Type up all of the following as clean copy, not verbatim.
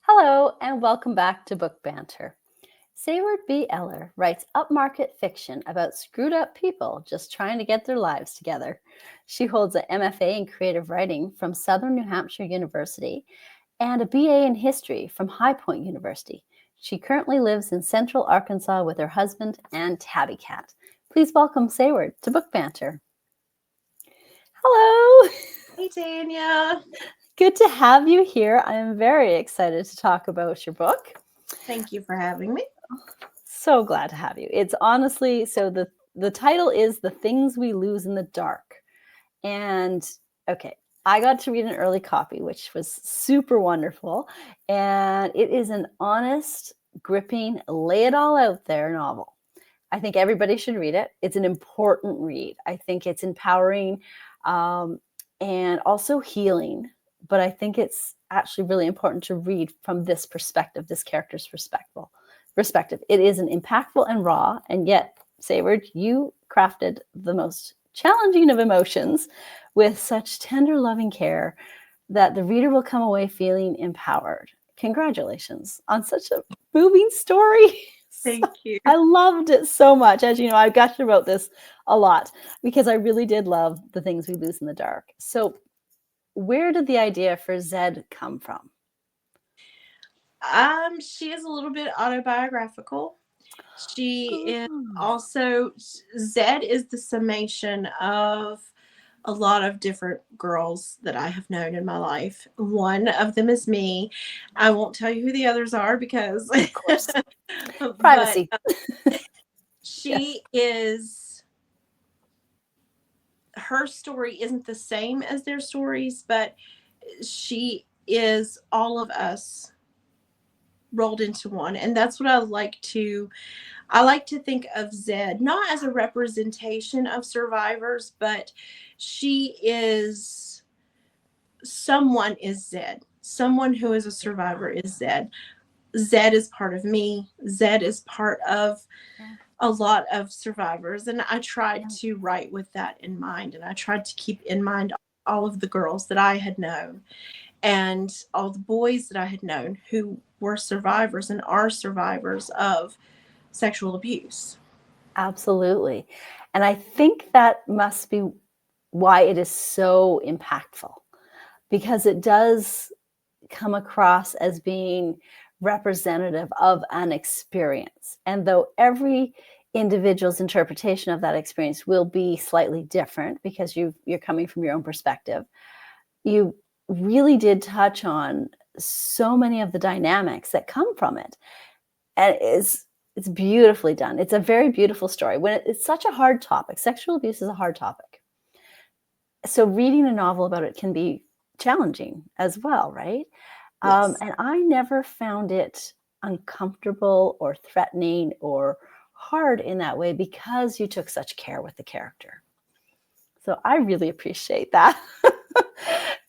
Hello, and welcome back to Book Banter. Sayword B. Eller writes upmarket fiction about screwed up people just trying to get their lives together. She holds an MFA in creative writing from Southern New Hampshire University and a BA in history from High Point University. She currently lives in Central Arkansas with her husband and tabby cat. Please welcome Sayword to Book Banter. Hello. Hey, Tanya. Good to have you here. I am very excited to talk about your book. Thank you for having me. So glad to have you. It's honestly, so the title is The Things We Lose in the Dark. And okay, I got to read an early copy, which was super wonderful. And it is an honest, gripping, lay it all out there novel. I think everybody should read it. It's an important read. I think it's empowering and also healing. But I think it's actually really important to read from this perspective, this character's perspective. It is an impactful and raw, and yet, Sayword, you crafted the most challenging of emotions with such tender, loving care that the reader will come away feeling empowered. Congratulations on such a moving story. Thank you. I loved it so much. As you know, I got to wrote this a lot because I really did love The Things We Lose in the Dark. So where did the idea for Zed come from? She is a little bit autobiographical. She is also, Zed is the summation of a lot of different girls that I have known in my life. One of them is me. I won't tell you who the others are because of course, privacy. She is, her story isn't the same as their stories, but she is all of us rolled into one. And that's what I like to think of Zed not as a representation of survivors, but she is, someone is Zed. Someone who is a survivor is Zed. Zed is part of me. Zed is part of a lot of survivors. And I tried to write with that in mind. And I tried to keep in mind all of the girls that I had known and all the boys that I had known who were survivors and are survivors of sexual abuse. Absolutely. And I think that must be why it is so impactful, because it does come across as being representative of an experience. And though every individual's interpretation of that experience will be slightly different because you're coming from your own perspective, you really did touch on so many of the dynamics that come from it. And it's beautifully done. It's a very beautiful story. When it's such a hard topic, sexual abuse is a hard topic. So reading a novel about it can be challenging as well, right? Yes. And I never found it uncomfortable or threatening or hard in that way because you took such care with the character. So I really appreciate that.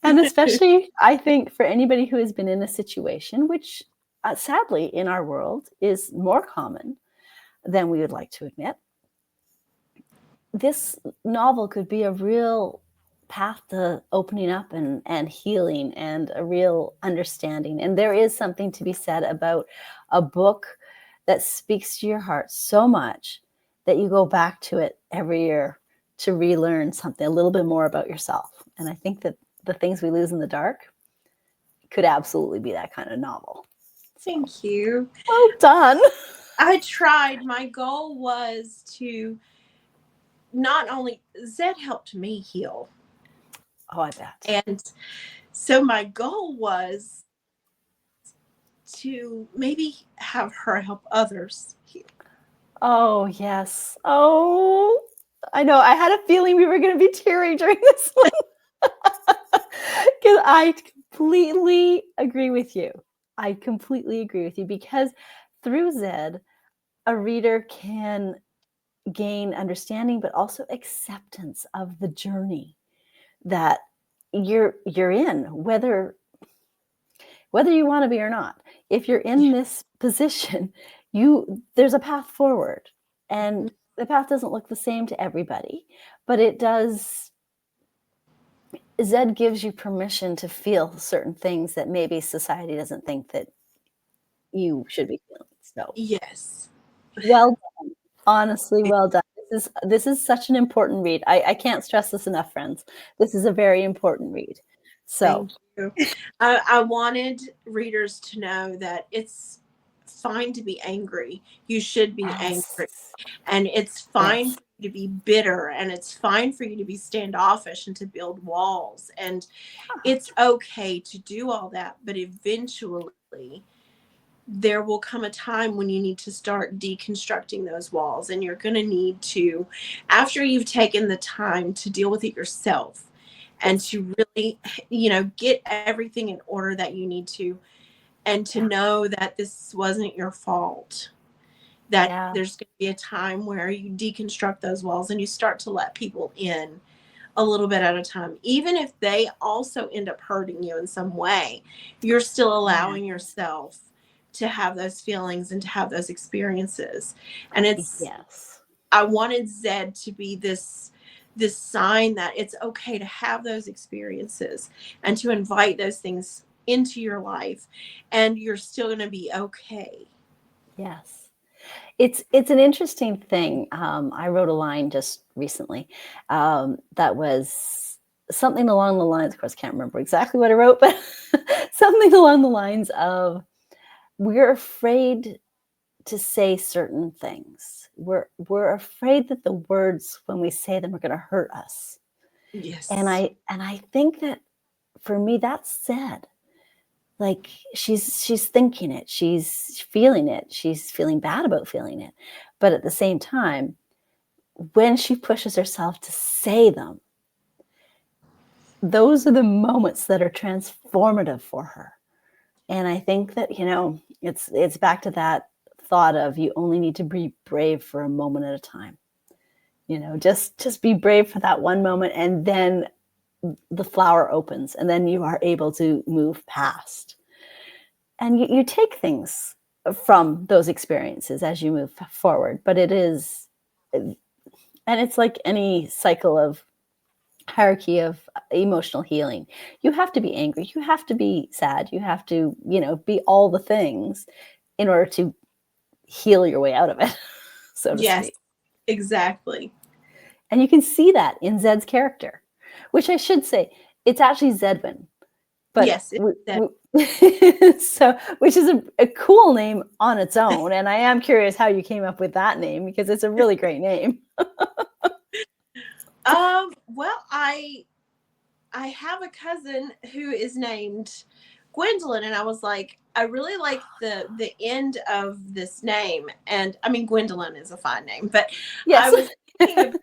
And especially, I think, for anybody who has been in a situation, which sadly in our world is more common than we would like to admit, this novel could be a real path to opening up and healing and a real understanding. And there is something to be said about a book that speaks to your heart so much that you go back to it every year to relearn something a little bit more about yourself. And I think that The Things We Lose in the Dark could absolutely be that kind of novel. Thank you. Well done. I tried. My goal was to not only, Zed helped me heal. Oh, I bet. And so my goal was to maybe have her help others heal. Oh, yes. Oh, I know. I had a feeling we were going to be teary during this one. Because I completely agree with you. Because through Zed, a reader can gain understanding, but also acceptance of the journey that you're in, whether you want to be or not. If you're in this position, there's a path forward, and the path doesn't look the same to everybody, but it does. Zed gives you permission to feel certain things that maybe society doesn't think that you should be feeling. So Yes. well done. Honestly, well done. This is such an important read. I can't stress this enough, friends. This is a very important read. So Thank you. I wanted readers to know that it's fine to be angry. You should be angry. yes, And it's fine yes, for you to be bitter, and it's fine for you to be standoffish and to build walls. And it's okay to do all that. But eventually, there will come a time when you need to start deconstructing those walls. And you're going to need to, after you've taken the time to deal with it yourself and yes, to really, get everything in order that you need to, and to yeah, know that this wasn't your fault, that yeah, there's going to be a time where you deconstruct those walls and you start to let people in a little bit at a time. Even if they also end up hurting you in some way, you're still yeah, allowing yourself to have those feelings and to have those experiences. And yes, I wanted Zed to be this sign that it's okay to have those experiences and to invite those things into your life, and you're still going to be okay. yes. It's an interesting thing. I wrote a line just recently that was something along the lines. Of course, I can't remember exactly what I wrote, but something along the lines of we're afraid to say certain things. We're afraid that the words when we say them are going to hurt us. And Yes. I think that for me that's sad. Like she's thinking it, she's feeling it, she's feeling bad about feeling it. But at the same time, when she pushes herself to say them, those are the moments that are transformative for her. And I think that, it's back to that thought of you only need to be brave for a moment at a time. Just be brave for that one moment, and then the flower opens, and then you are able to move past. And you take things from those experiences as you move forward, but and it's like any cycle of hierarchy of emotional healing. You have to be angry, you have to be sad, you have to, be all the things in order to heal your way out of it, so to Yes, speak. exactly. And you can see that in Zed's character, which I should say, it's actually Zedwynne, but Yes, it's that. so which is a cool name on its own. And I am curious how you came up with that name because it's a really great name. Well, I have a cousin who is named Gwendolyn, and I was like, I really like the end of this name. And I mean, Gwendolyn is a fine name, but I Yes. was thinking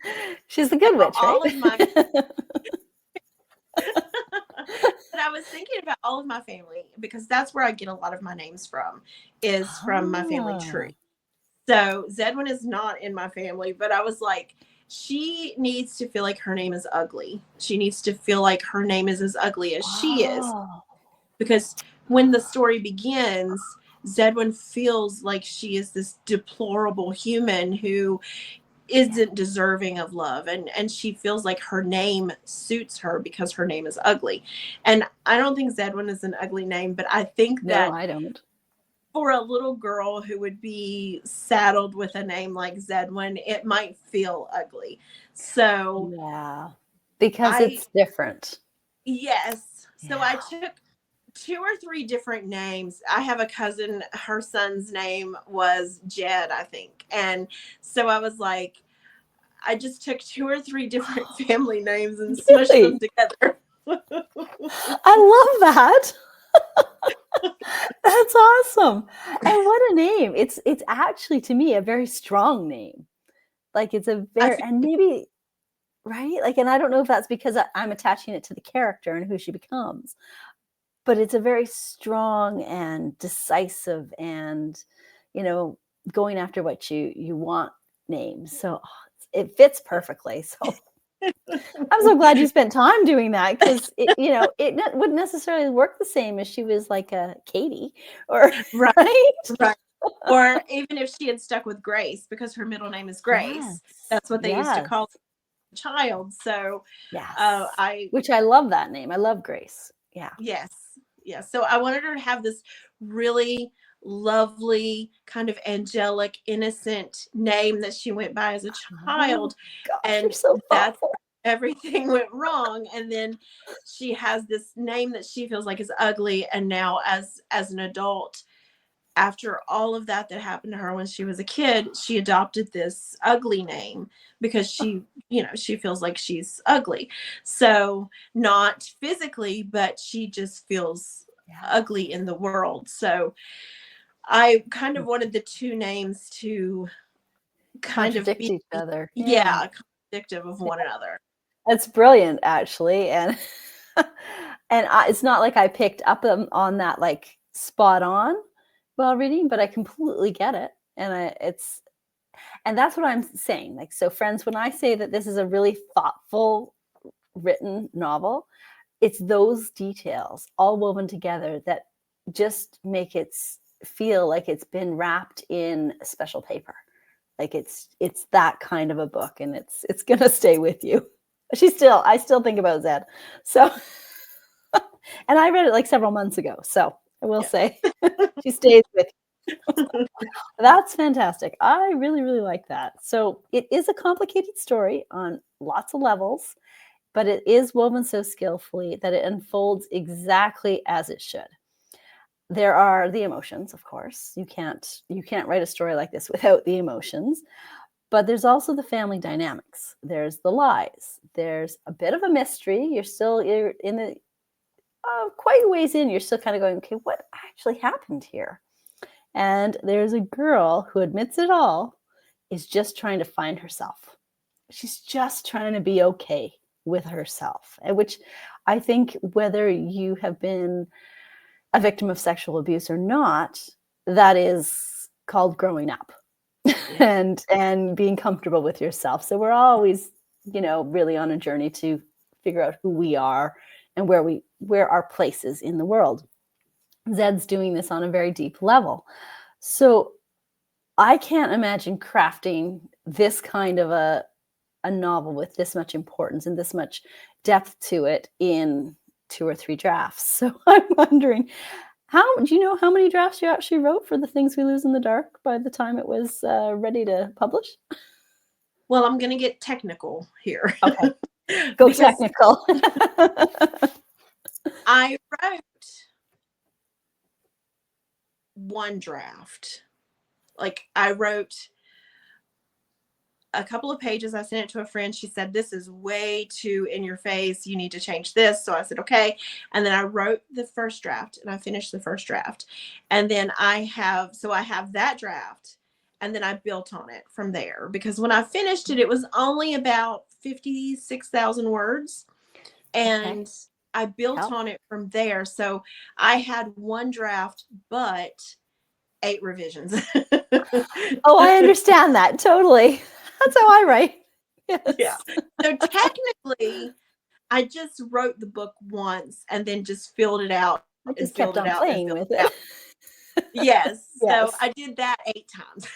She's the good about witch, right? all of my but I was thinking about all of my family, because that's where I get a lot of my names from, is from my family Ah, tree. So Zedwin is not in my family, but I was like, she needs to feel like her name is ugly. She needs to feel like her name is as ugly as she is. oh, Because when the story begins, Zedwin feels like she is this deplorable human who yeah, isn't deserving of love, and she feels like her name suits her because her name is ugly. And I don't think Zedwin is an ugly name, but I think no, that I don't. for a little girl who would be saddled with a name like Zedwin, it might feel ugly. So Yeah, because I it's different. yes, so Yeah. I took two or three different names. I have a cousin, her son's name was Jed, I think. And so I was like, I just took two or three different family names and smushed them Really? together. I love that. That's awesome. And what a name. It's actually to me a very strong name. Like it's a I very, feel and maybe, right? Like, and I don't know if that's because I'm attaching it to the character and who she becomes, but it's a very strong and decisive and, you know, going after what you want name. So it fits perfectly. So I'm so glad you spent time doing that because wouldn't necessarily work the same as she was like a Katie or right, right. right. Or even if she had stuck with Grace, because her middle name is Grace. Yes. That's what they used to Yes. call the child. So Yes. I Which I love that name. I love Grace. Yeah. yes, yes. So I wanted her to have this really lovely, kind of angelic, innocent name that she went by as a Oh child. gosh, you're And so that's thoughtful. where everything went wrong. And then she has this name that she feels like is ugly. And now as an adult, after all of that happened to her when she was a kid, she adopted this ugly name because she feels like she's ugly. So not physically, but she just feels Yeah. ugly in the world. So I kind of wanted the two names to kind of Contradict be, each other. Yeah. yeah, contradictive of one another. That's brilliant, actually, and it's not like I picked up on that like spot on while reading, but I completely get it, and that's what I'm saying. Like, so, friends, when I say that this is a really thoughtful written novel, it's those details all woven together that just make it feel like it's been wrapped in special paper. Like it's that kind of a book, and it's gonna stay with you. I still think about Zed. So, and I read it like several months ago. So I will Yeah. say she stays with you. That's fantastic. I really, really like that. So it is a complicated story on lots of levels, but it is woven so skillfully that it unfolds exactly as it should. There are the emotions, of course. You can't write a story like this without the emotions. But there's also the family dynamics. There's the lies. There's a bit of a mystery. You're in the quite a ways in. You're still kind of going, okay, what actually happened here? And there's a girl who admits it all is just trying to find herself. She's just trying to be okay with herself, and which I think whether you have been a victim of sexual abuse or not, that is called growing up. Yeah. And being comfortable with yourself. So we're always, really on a journey to figure out who we are and where our place is in the world. Zed's doing this on a very deep level. So I can't imagine crafting this kind of a novel with this much importance and this much depth to it in 2 or 3 drafts. So I'm wondering, how do you know how many drafts you actually wrote for The Things We Lose in the Dark by the time it was ready to publish? Well, I'm going to get technical here. Okay, go Because technical. I wrote one draft. Like I wrote a couple of pages. I sent it to a friend. She said, "This is way too in your face. You need to change this." So I said, "Okay." And then I wrote the first draft and I finished the first draft. And then I have that draft, and then I built on it from there, because when I finished it, it was only about 56,000 words. Okay. And I built Help. on it from there. So I had one draft, but 8 revisions. Oh, I understand that totally. That's how I write. Yeah. Yes. So technically, I just wrote the book once and then just filled it out I and just filled kept it on out and playing filled with it out. it. Yes. So Yes. I did that 8 times.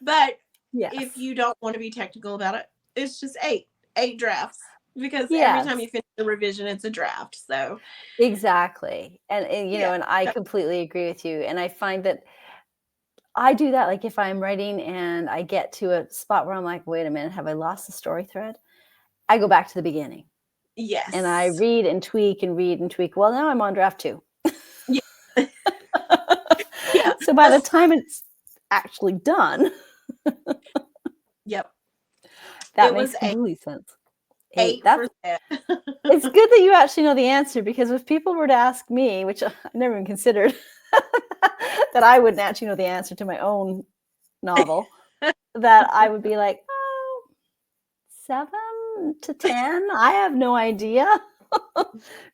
But if Yes. you don't want to be technical about it, it's just 8 drafts, because every time Yes. you finish a revision, it's a draft. So Exactly. And yeah. and I completely agree with you. And I find that I do that, like, if I'm writing and I get to a spot where I'm like, "Wait a minute, have I lost the story thread?" I go back to the beginning, and I Yes. read and tweak and read and tweak. Well, now I'm on draft 2. Yeah. Yeah. So by the time it's actually done, Yep. that It was makes complete sense. 8, 8 for that's that. it's good that you actually know the answer, because if people were to ask me, which I never even considered, that I wouldn't actually know the answer to my own novel, that I would be like, "Oh, 7 to 10? I have no idea."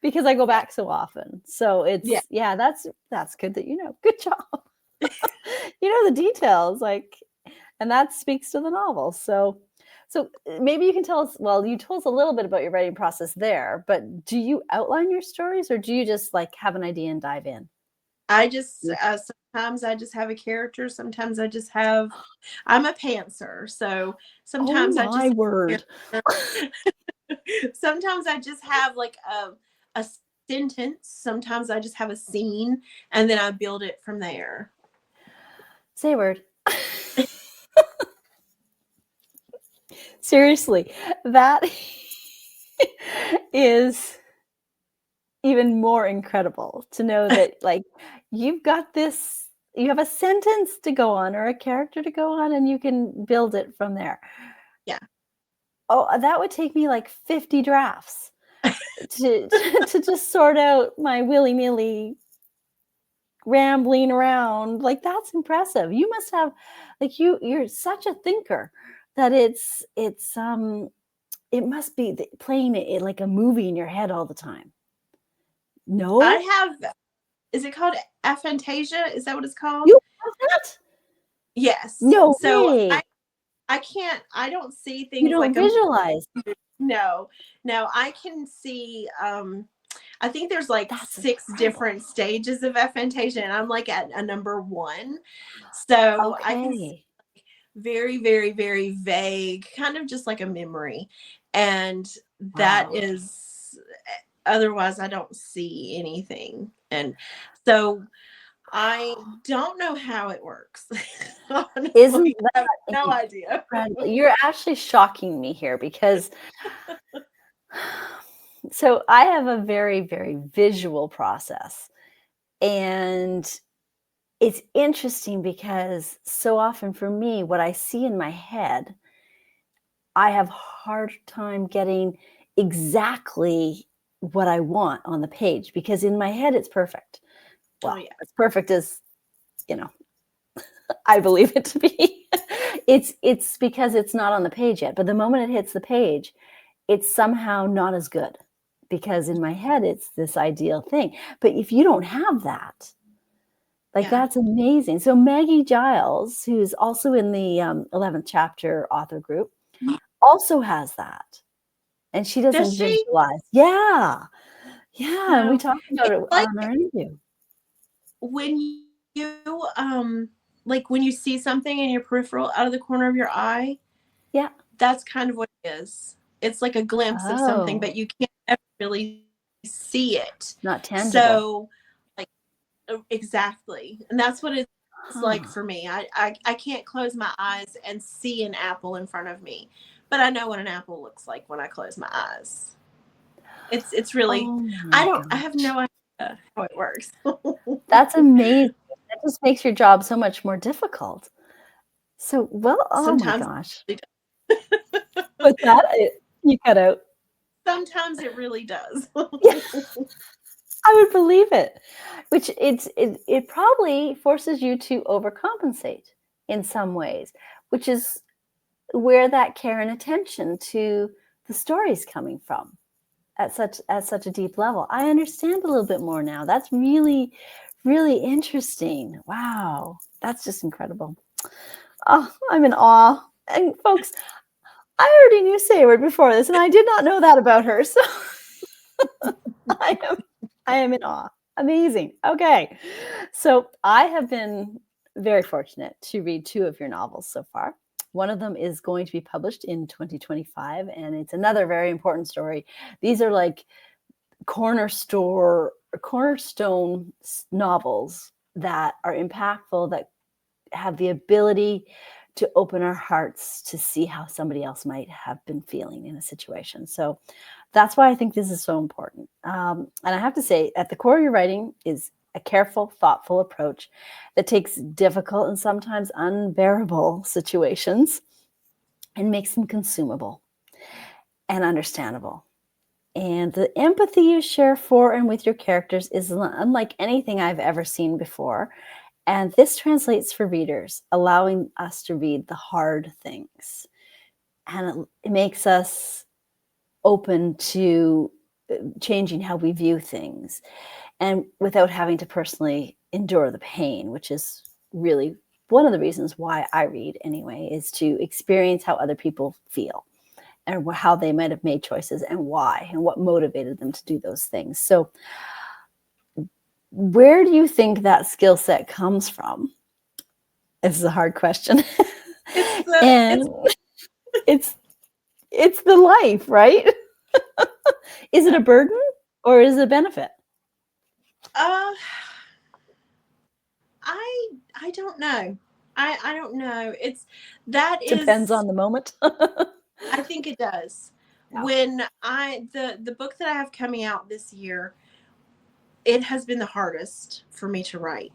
Because I go Yeah. back so often. So Yeah. yeah, that's good that you know. Good job. You know the details, like, and that speaks to the novel. So maybe you can tell us, well, you told us a little bit about your writing process there, but do you outline your stories, or do you just like have an idea and dive in? I just Yeah. sometimes I just have a character. Sometimes I just have. I'm a pantser, so Oh sometimes I my just word. have a character. Sometimes I just have like a sentence. Sometimes I just have a scene, and then I build it from there. Sayword. Seriously, that is even more incredible to know that, like, you've got this, you have a sentence to go on or a character to go on, and you can build it from there. Yeah. Oh, that would take me like 50 drafts to just sort out my willy-nilly rambling around. Like, that's impressive. You must have, like, you're such a thinker that it must be playing it like a movie in your head all the time. I No? have, is it called aphantasia? Is that what it's called? You have that? Yes. No So way. I don't see You things don't like visualize. no, no, I can see, I think there's like That's 6 incredible. different stages of aphantasia, and I'm like at a number 1. So I can see Okay. very, very, very vague, kind of just like a memory. And that Wow. is, otherwise I don't see anything. And so I don't know how it works. Isn't Honestly, I that have no idea. incredible? You're actually shocking me here because so I have a very, very visual process. And it's interesting because so often for me, what I see in my head, I have hard time getting exactly what I want on the page because in my head it's perfect. Oh Well, yeah. as perfect as, you know, I believe it to be. It's because it's not on the page yet, but the moment it hits the page, it's somehow not as good because in my head it's this ideal thing. But if you don't have that, like, Yeah. that's amazing. So Maggie Giles, who's also in the 11th chapter author group, also has that, and she Does doesn't she? visualize. Yeah, yeah, and we No. talked about It's it like on our interview. when you like when you see something in your peripheral out of the corner of your eye, Yeah. that's kind of what it is. It's like a glimpse of something, Oh, but you can't ever really see it. not tangible. So, like, exactly. And that's what it's like Huh. for me. I can't close my eyes and see an apple in front of me, but I know what an apple looks like when I close my eyes. It's really, Oh my I have gosh. no idea how it works. That's amazing. That just makes your job so much more difficult. So, well, oh my Sometimes gosh. it What's that? You cut out. sometimes it really does. Yeah, I would believe it. Which it probably forces you to overcompensate in some ways, which is where that care and attention to the story is coming from at such a deep level. I understand a little bit more now. That's really, really interesting. Wow. That's just incredible. Oh, I'm in awe. And folks, I already knew Sayward before this, and I did not know that about her. So I am I am in awe. Amazing. Okay. So I have been very fortunate to read 2 of your novels so far. One of them is going to be published in 2025, and it's another very important story. These are like cornerstone novels that are impactful, that have the ability to open our hearts to see how somebody else might have been feeling in a situation. So that's why I think this is so important. And I have to say, at the core of your writing is a careful, thoughtful approach that takes difficult and sometimes unbearable situations and makes them consumable and understandable. And the empathy you share for and with your characters is unlike anything I've ever seen before. And this translates for readers, allowing us to read the hard things. And it makes us open to changing how we view things and without having to personally endure the pain, which is really one of the reasons why I read anyway, is to experience how other people feel and how they might have made choices and why and what motivated them to do those things. So where do you think that skill set comes from? This is a hard question. It's And it's it's the life, right? Is it a burden or is it a benefit? Uh, I don't know. I don't know. That Depends is on the moment. I think it does. Yeah. When the book that I have coming out this year, it has been the hardest for me to write.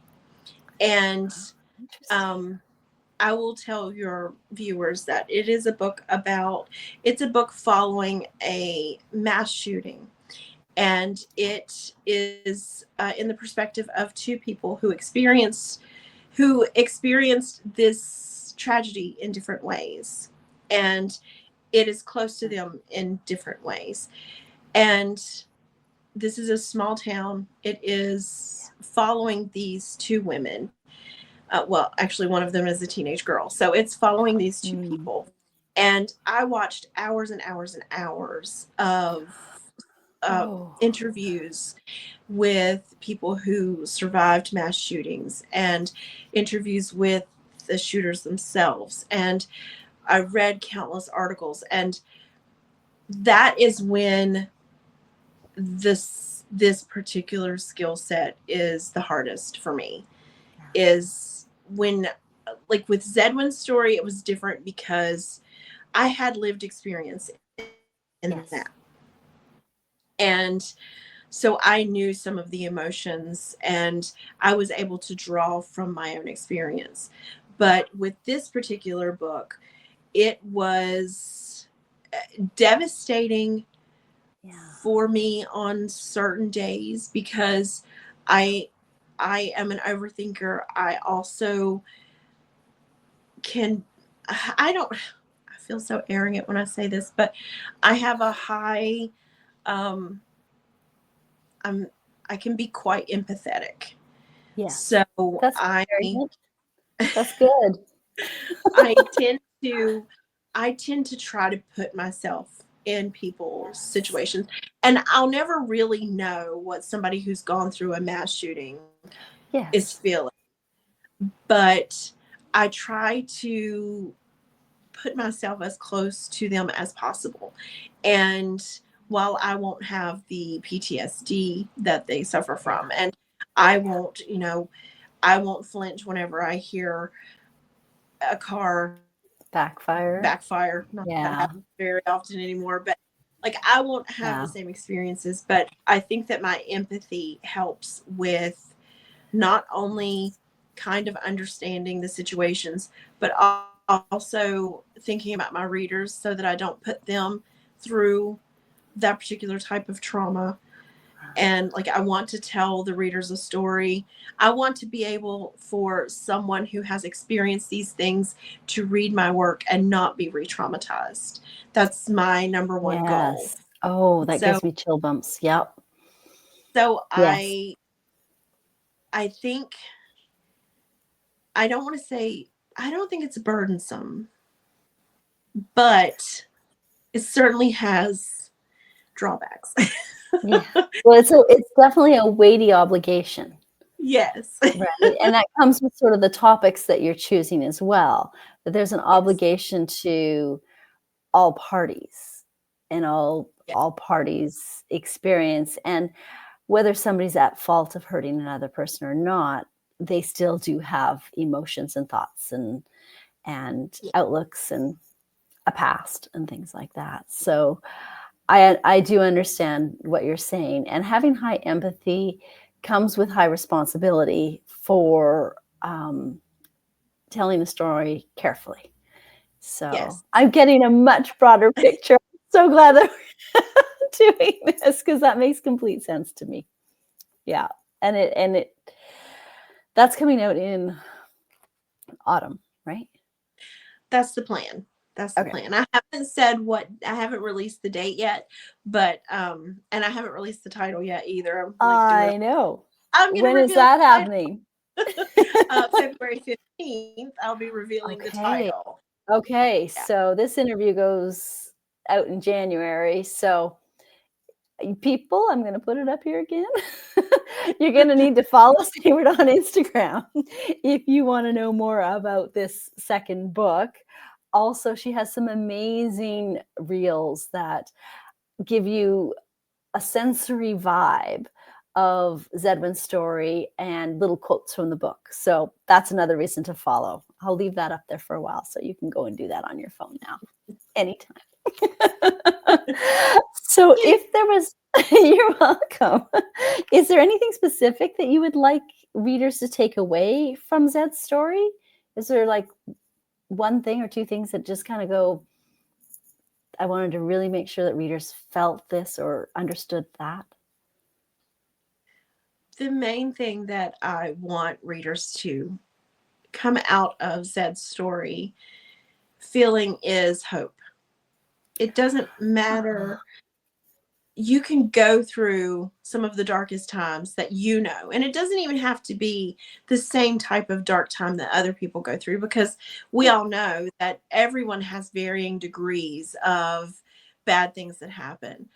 And Interesting. um I will tell your viewers that it's a book following a mass shooting. And it is in the perspective of two people who experienced this tragedy in different ways. And it is close to them in different ways. And this is a small town. It is following these two women. Well, actually, one of them is a teenage girl. So it's following these two Mm. people. And I watched hours and hours and hours of Oh, interviews with people who survived mass shootings and interviews with the shooters themselves. And I read countless articles. And that is when this particular skill set is the hardest for me, yeah. is when, like with Zedwynne's story, it was different because I had lived experience in that. Yes. And so I knew some of the emotions and I was able to draw from my own experience. But with this particular book, it was devastating Yeah. for me on certain days because I I am an overthinker. I also can I don't I feel so arrogant when I say this, but I have a high um I'm I can be quite empathetic. Yes. So That's I very good. That's good. I tend to I tend to try to put myself in people's Yes. situations. And I'll never really know what somebody who's gone through a mass shooting is Yes. feeling. But I try to put myself as close to them as possible. And while I won't have the PTSD that they suffer Yeah. from, and I won't, I won't flinch whenever I hear a car Backfire. backfire. Not that Yeah. happens very often anymore, but like I won't have the Yeah. same experiences. But I think that my empathy helps with not only kind of understanding the situations, but also thinking about my readers so that I don't put them through that particular type of trauma. And like I want to tell the readers a story. I want to be able for someone who has experienced these things to read my work and not be re-traumatized. That's my number one goal. Yes. Oh, that So gives me chill bumps. Yep. so Yes. I think I don't want to say I don't think it's burdensome, but it certainly has drawbacks. Yeah. Well, it's definitely a weighty obligation, Yes. right? And that comes with sort of the topics that you're choosing as well. That there's an Yes. obligation to all parties and Yeah. all parties experience, and whether somebody's at fault of hurting another person or not, they still do have emotions and thoughts and Yeah. outlooks and a past and things like that. So I do understand what you're saying, and having high empathy comes with high responsibility for telling the story carefully. So Yes. I'm getting a much broader picture. I'm so glad that we're doing this because that makes complete sense to me. Yeah, and it that's coming out in autumn, right? That's the plan. That's the Okay. plan. I haven't released the date yet, but and I haven't released the title yet either. I'm like doing I know. I'm gonna When is reveal that the happening? title. February 15th, I'll be revealing the Okay. title. Okay. Yeah. So this interview goes out in January. So people, I'm going to put it up here again. You're going to need to follow Sayword on Instagram if you want to know more about this second book. Also, she has some amazing reels that give you a sensory vibe of Zedwynne's story and little quotes from the book. So that's another reason to follow. I'll leave that up there for a while so you can go and do that on your phone now, anytime. So if there was, you're welcome. Is there anything specific that you would like readers to take away from Zed's story? Is there like one thing or two things that just kind of go, I wanted to really make sure that readers felt this or understood that? The main thing that I want readers to come out of Zed's story feeling is hope. It doesn't matter. You can go through some of the darkest times that you know, and it doesn't even have to be the same type of dark time that other people go through, because we all know that everyone has varying degrees of bad things that happen.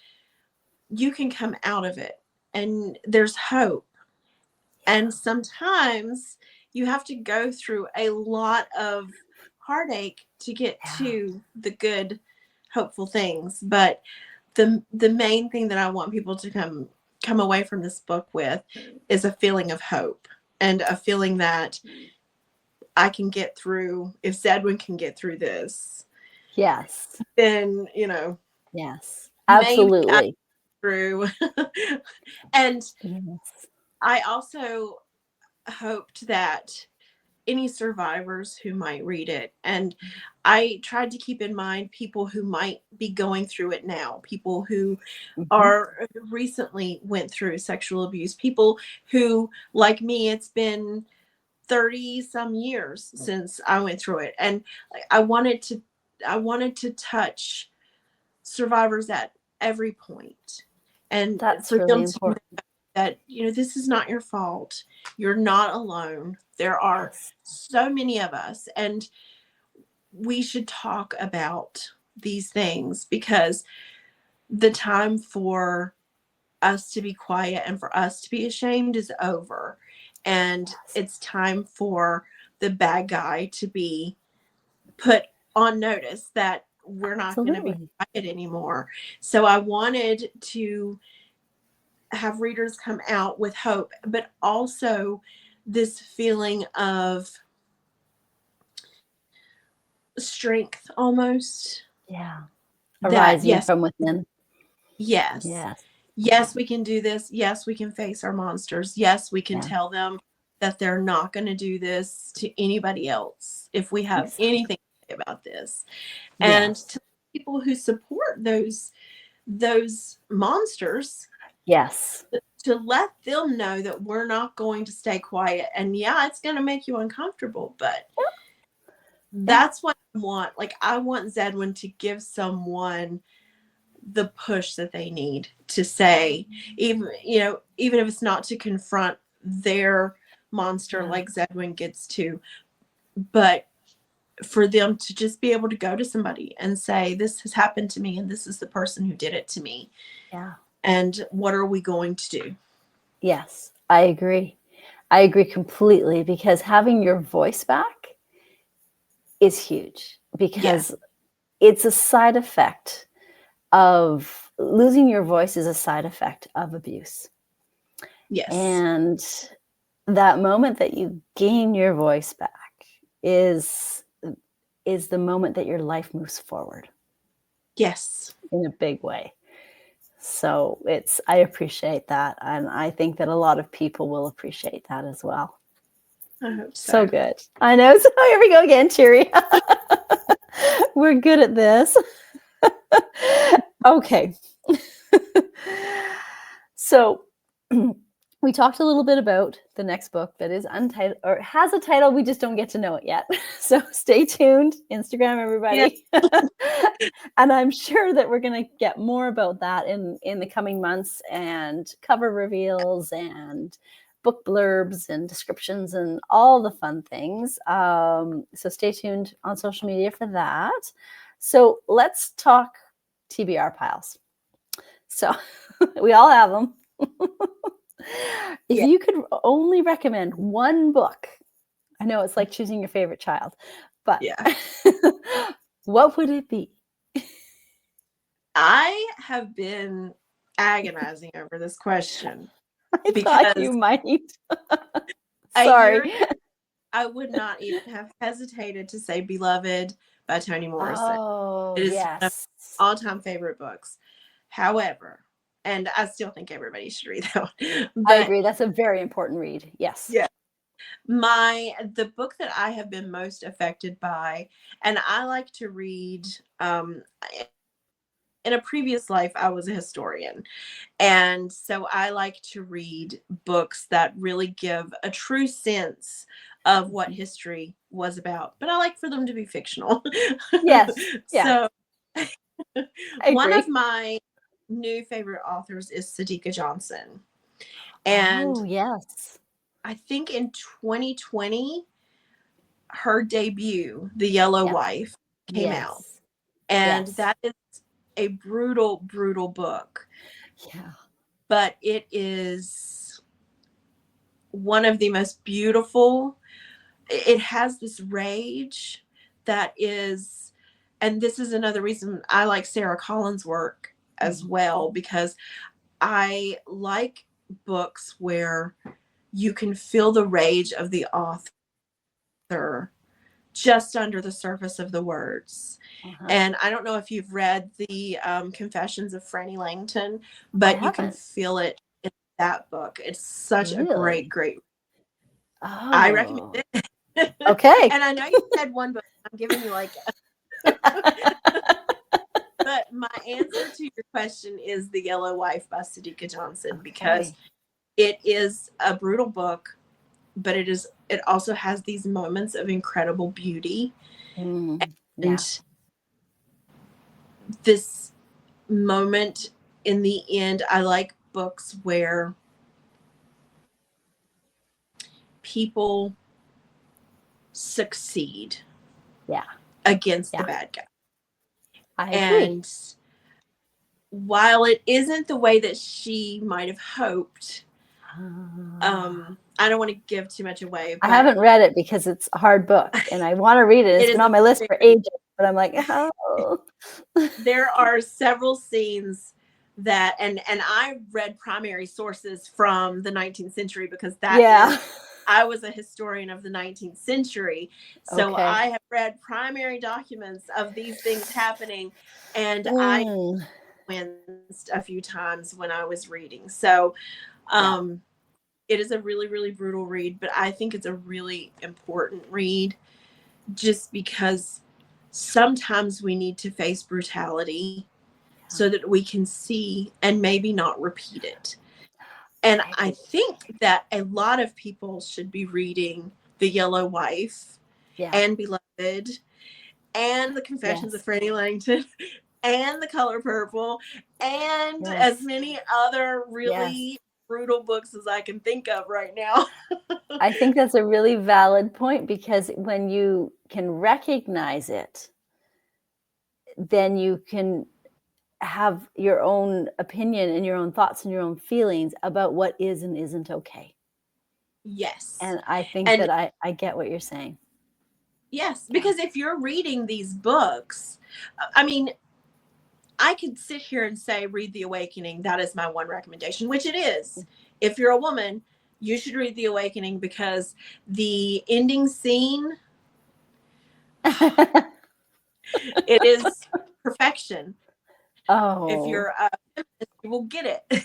You can come out of it, and there's hope. And sometimes you have to go through a lot of heartache to get to the good, hopeful things. But the main thing that I want people to come away from this book with is a feeling of hope, and a feeling that I can get through. If Zedwynne can get through this, Yes. then Yes. maybe I Absolutely. can get through. And Yes. I also hoped that any survivors who might read it, and I tried to keep in mind people who might be going through it now, people who Mhm. are recently went through sexual abuse, people who, like me, it's been 30 some years since I went through it, and I wanted to I wanted to touch survivors at every point, and That's for really them to know important. that this is not your fault. You're not alone. There are Yes. so many of us, and we should talk about these things, because the time for us to be quiet and for us to be ashamed is over, and Yes. it's time for the bad guy to be put on notice that we're not going to be Absolutely. quiet anymore. So I wanted to have readers come out with hope, but also this feeling of strength almost, Yeah. that Arising yes, from within. yes, Yes. yes, we can do this. Yes, we can face our monsters. Yes, we can Yeah. tell them that they're not going to do this to anybody else if we have Exactly. anything to say about this. And Yes. to people who support those monsters, Yes. to let them know that we're not going to stay quiet. And yeah, it's going to make you uncomfortable, but Yeah. that's what I want. Like, I want Zedwynne to give someone the push that they need to say, even if it's not to confront their monster Yeah. like Zedwynne gets to, but for them to just be able to go to somebody and say, this has happened to me, and this is the person who did it to me. Yeah. And what are we going to do? Yes. I agree. I agree completely, because having your voice back is huge, Yeah. because it's a side effect of losing your voice is a side effect of abuse. Yes. And that moment that you gain your voice back is the moment that your life moves forward Yes. in a big way. So I appreciate that. And I think that a lot of people will appreciate that as well. I hope So so. good. I know. So here we go again, cheery. We're good at this. Okay. So we talked a little bit about the next book that is untitled, or has a title, we just don't get to know it yet. So stay tuned, Instagram, Yeah. everybody. And I'm sure that we're going to get more about that in the coming months, and cover reveals and book blurbs and descriptions and all the fun things. So stay tuned on social media for that. So let's talk TBR piles. So we all have them. If Yeah. you could only recommend one book, I know it's like choosing your favorite child, but Yeah. what would it be? I have been agonizing over this question. I thought because you might. a year Sorry. ago, I would not even have hesitated to say Beloved by Toni Morrison. Oh, It is one of yes. my all-time favorite books. However, and I still think everybody should read that one. I But agree. That's a very important read. Yes. yeah, the book that I have been most affected by, and I like to read, in a previous life, I was a historian. And so I like to read books that really give a true sense of what Mhm. history was about, but I like for them to be fictional. Yes. Yeah, So I one of agree. my new favorite authors is Sadika Johnson. And Oh, yes. I think in 2020, her debut, The Yellow Yeah. Wife, came out. Yes. And Yes. that is a brutal, brutal book. Yeah. But it is one of the most beautiful. It has this rage that is, and this is another reason I like Sarah Collins' work as Mhm. well, because I like books where you can feel the rage of the author just under the surface of the words. Uh-huh. And I don't know if you've read the Confessions of Franny Langton, I but you can haven't. feel it in that book. It's such a great, Really? great. I recommend Oh, it. okay. And I know you said one book. I'm giving you like, but my answer to your question is The Yellow Wife by Sadika Johnson, because Okay. it is a brutal book, but it also has these moments of incredible beauty. Yeah. And this moment in the end, I like books where people succeed Yeah. against the Yeah. bad guy. I agree. And while it isn't the way that she might have hoped, Ah. I don't want to give too much away, I but haven't read it because it's a hard book and I want to read it. it It's been is a on my list for very, ages, but I'm like, oh. there are several scenes that, and I read primary sources from the 19th century, because Yeah. I was a historian of the 19th century. So Okay. I have read primary documents of these things happening, and I Mm. winced a few times when I was reading. So Yeah. um, it is a really, really brutal read, but I think it's a really important read, just because sometimes we need to face brutality Yeah. so that we can see and maybe not repeat it. And I I agree. think that a lot of people should be reading The Yellow Wife Yeah. and Beloved and The Confessions of Yes. Franny Langton and The Color Purple and as Yes. many other Yes. really brutal books as I can think of right now. I think that's a really valid point because when you can recognize it, then you can have your own opinion and your own thoughts and your own feelings about what is and isn't okay. Yes. And I think And that I get what you're saying. yes, Yeah. because if you're reading these books, I mean, I could sit here and say, read The Awakening. That is my one recommendation, which it is. If you're a woman, you should read The Awakening, because the ending scene, it is perfection. If Oh, you're a feminist, you will get it.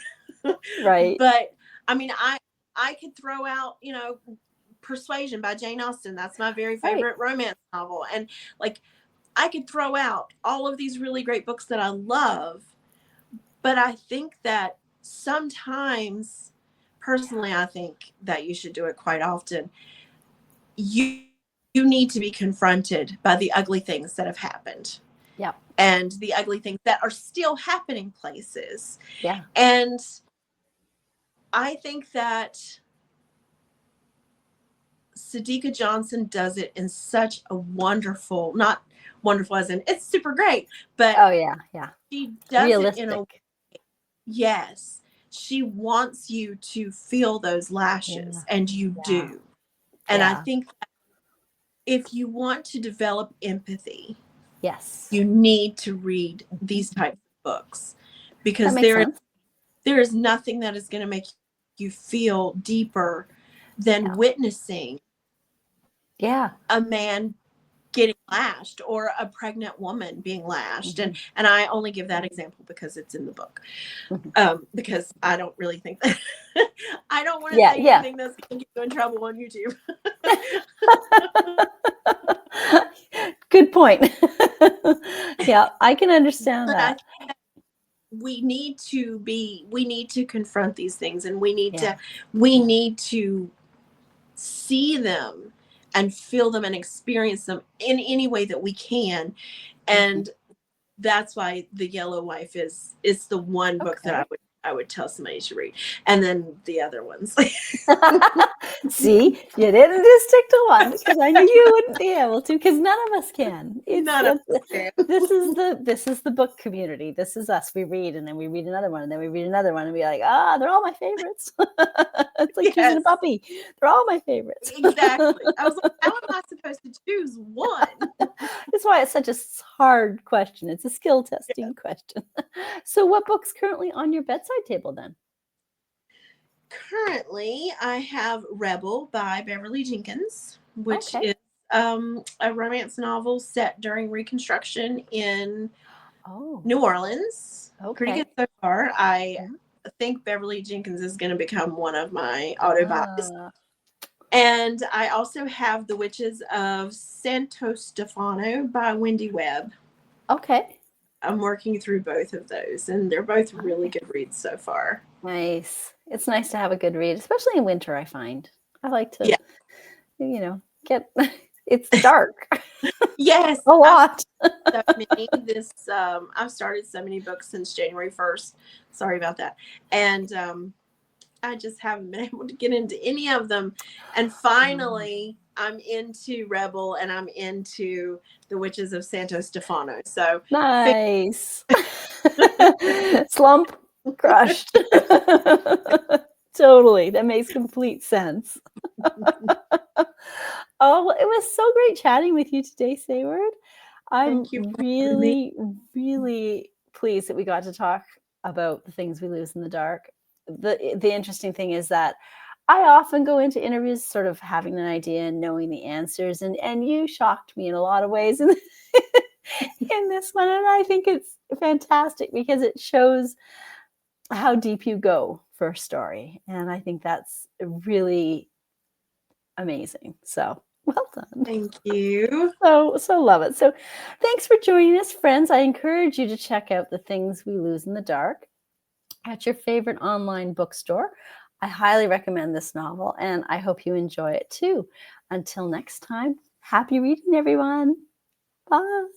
right. But I mean, I could throw out, Persuasion by Jane Austen. That's my very Right. favorite romance novel. And like, I could throw out all of these really great books that I love, but I think that sometimes, personally, I think that you should do it quite often. You you need to be confronted by the ugly things that have happened, Yeah. and the ugly things that are still happening places. Yeah. And I think that Sadika Johnson does it in such a wonderful, not wonderful as in it's super great, but Oh, yeah. Yeah. she does it in a, Realistic. yes, she wants you to feel those lashes, Yeah. and you Yeah. do. And I Yeah. think that if you want to develop empathy, Yes. you need to read Mhm. these types of books, That because makes sense. there is nothing that is going to make you feel deeper than witnessing a man getting lashed or a pregnant woman being lashed. Mm-hmm. And I only give that example because it's in the book. Because I don't really think that I don't want to say anything that's going to get you in trouble on YouTube. Good point. Yeah, I can understand But that. I think that we need to confront these things, and we need to see them and feel them and experience them in any way that we can. And that's why The Yellow Wife is the one book that I would tell somebody to read. And then the other ones. See, you didn't just stick to one because I knew you wouldn't be able to, because none of us can. None of us can. This is the book community. This is us. We read, and then we read another one, and then we read another one, and we're like, they're all my favorites. It's like choosing a puppy. They're all my favorites. Exactly. I was like, how am I supposed to choose one? That's why it's such a hard question. It's a skill testing question. So what book's currently on your bedside table then? Currently, I have Rebel by Beverly Jenkins, which is a romance novel set during Reconstruction in New Orleans. Pretty good so far. I think Beverly Jenkins is going to become one of my autobiographies. And I also have The Witches of Santo Stefano by Wendy Webb. Okay. I'm working through both of those, and they're both really good reads so far. Nice. It's nice to have a good read, especially in winter, I find. I like to, get, it's dark. Yes. A lot. I've started so many books since January 1st. Sorry about that. And I just haven't been able to get into any of them. And finally, I'm into Rebel, and I'm into The Witches of Santo Stefano. So nice. Slump crushed. Totally. That makes complete sense. Oh, well, it was so great chatting with you today, Sayword. I'm really, really pleased that we got to talk about the things we lose in the dark. The interesting thing is that I often go into interviews sort of having an idea and knowing the answers, and you shocked me in a lot of ways in this one, and I think it's fantastic because it shows how deep you go for a story, and I think that's really amazing. So well done. Thank you. So love it. So thanks for joining us, friends. I encourage you to check out The Things We Lose in the Dark at your favorite online bookstore. I highly recommend this novel, and I hope you enjoy it too. Until next time, happy reading, everyone. Bye.